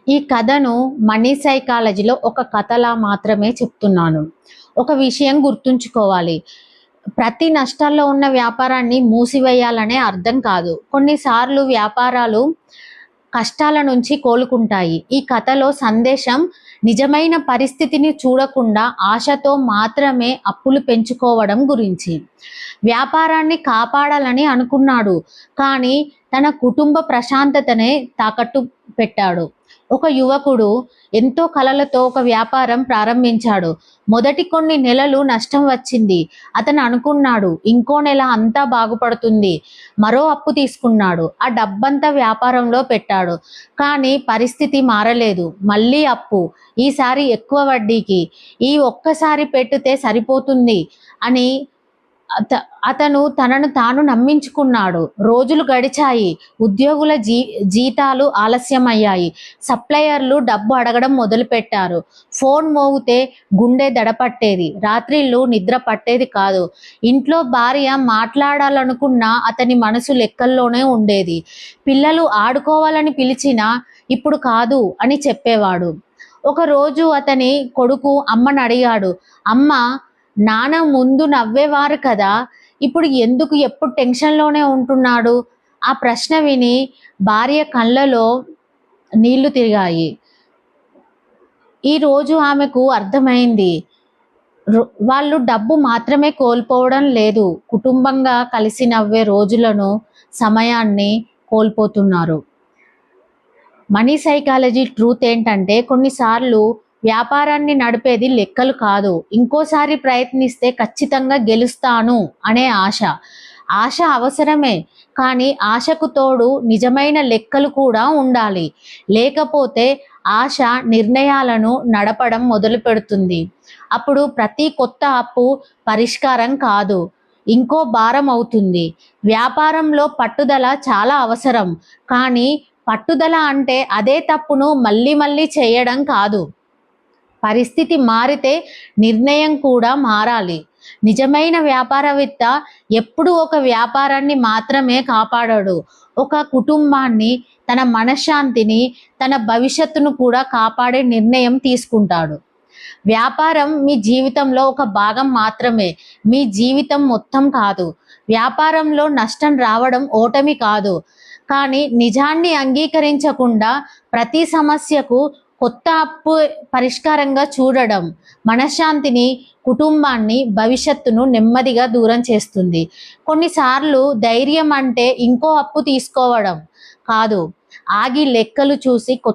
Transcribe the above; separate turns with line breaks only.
ఈ కథను మనీ సైకాలజీలో ఒక కథలా మాత్రమే చెప్తున్నాను. ఒక విషయం గుర్తుంచుకోవాలి. ప్రతి నష్టాల్లో ఉన్న వ్యాపారాన్ని మూసివేయాలనే అర్థం కాదు. కొన్నిసార్లు వ్యాపారాలు కష్టాల నుంచి కోలుకుంటాయి. ఈ కథలో సందేశం నిజమైన పరిస్థితిని చూడకుండా ఆశతో మాత్రమే అప్పులు పెంచుకోవడం గురించి. వ్యాపారాన్ని కాపాడాలని అనుకున్నాడు, కానీ తన కుటుంబ ప్రశాంతతనే తాకట్టు పెట్టాడు. ఒక యువకుడు ఎంతో కలలతో ఒక వ్యాపారం ప్రారంభించాడు. మొదటి కొన్ని నెలలు నష్టం వచ్చింది. అతను అనుకున్నాడు, ఇంకో నెల అంతా బాగుపడుతుంది. మరో అప్పు తీసుకున్నాడు. ఆ డబ్బంతా వ్యాపారంలో పెట్టాడు. కానీ పరిస్థితి మారలేదు. మళ్ళీ అప్పు, ఈసారి ఎక్కువ వడ్డీకి. ఈ ఒక్కసారి పెట్టితే సరిపోతుంది అని అతను తనను తాను నమ్మించుకున్నాడు. రోజులు గడిచాయి. ఉద్యోగుల జీతాలు ఆలస్యమయ్యాయి. సప్లయర్లు డబ్బు అడగడం మొదలుపెట్టారు. ఫోన్ మోగితే గుండె దడపట్టేది. రాత్రిళ్ళు నిద్ర పట్టేది కాదు. ఇంట్లో భార్య మాట్లాడాలనుకున్నా అతని మనసు లెక్కల్లోనే ఉండేది. పిల్లలు ఆడుకోవాలని పిలిచినా ఇప్పుడు కాదు అని చెప్పేవాడు. ఒకరోజు అతని కొడుకు అమ్మని అడిగాడు, అమ్మ, నాన్న ముందు నవ్వేవారు కదా, ఇప్పుడు ఎందుకు ఎప్పుడు టెన్షన్లోనే ఉంటున్నాడు? ఆ ప్రశ్న విని భార్య కళ్ళలో నీళ్లు తిరిగాయి. ఈరోజు ఆమెకు అర్థమైంది, వాళ్ళు డబ్బు మాత్రమే కోల్పోవడం లేదు, కుటుంబంగా కలిసి నవ్వే రోజులను, సమయాన్ని కోల్పోతున్నారు. మనీ సైకాలజీ ట్రూత్ ఏంటంటే, కొన్నిసార్లు వ్యాపారాన్ని నడిపేది లెక్కలు కాదు, ఇంకోసారి ప్రయత్నిస్తే ఖచ్చితంగా గెలుస్తాను అనే ఆశ. ఆశ అవసరమే, కానీ ఆశకు తోడు నిజమైన లెక్కలు కూడా ఉండాలి. లేకపోతే ఆశ నిర్ణయాలను నడపడం మొదలు పెడుతుంది. అప్పుడు ప్రతి కొత్త అప్పు పరిష్కారం కాదు, ఇంకో భారం అవుతుంది. వ్యాపారంలో పట్టుదల చాలా అవసరం, కానీ పట్టుదల అంటే అదే తప్పును మళ్ళీ మళ్ళీ చేయడం కాదు. పరిస్థితి మారితే నిర్ణయం కూడా మారాలి. నిజమైన వ్యాపారవేత్త ఎప్పుడూ ఒక వ్యాపారాన్ని మాత్రమే కాపాడాడు, ఒక కుటుంబాన్ని, తన మనశ్శాంతిని, తన భవిష్యత్తును కూడా కాపాడే నిర్ణయం తీసుకుంటాడు. వ్యాపారం మీ జీవితంలో ఒక భాగం మాత్రమే, మీ జీవితం మొత్తం కాదు. వ్యాపారంలో నష్టం రావడం ఓటమి కాదు, కానీ నిజాన్ని అంగీకరించకుండా ప్రతి సమస్యకు కొత్త అప్పు పరిష్కారంగా చూడడం మనశ్శాంతిని, కుటుంబాన్ని, భవిష్యత్తును నెమ్మదిగా దూరం చేస్తుంది. కొన్నిసార్లు ధైర్యం అంటే ఇంకో అప్పు తీసుకోవడం కాదు, ఆగి లెక్కలు చూసి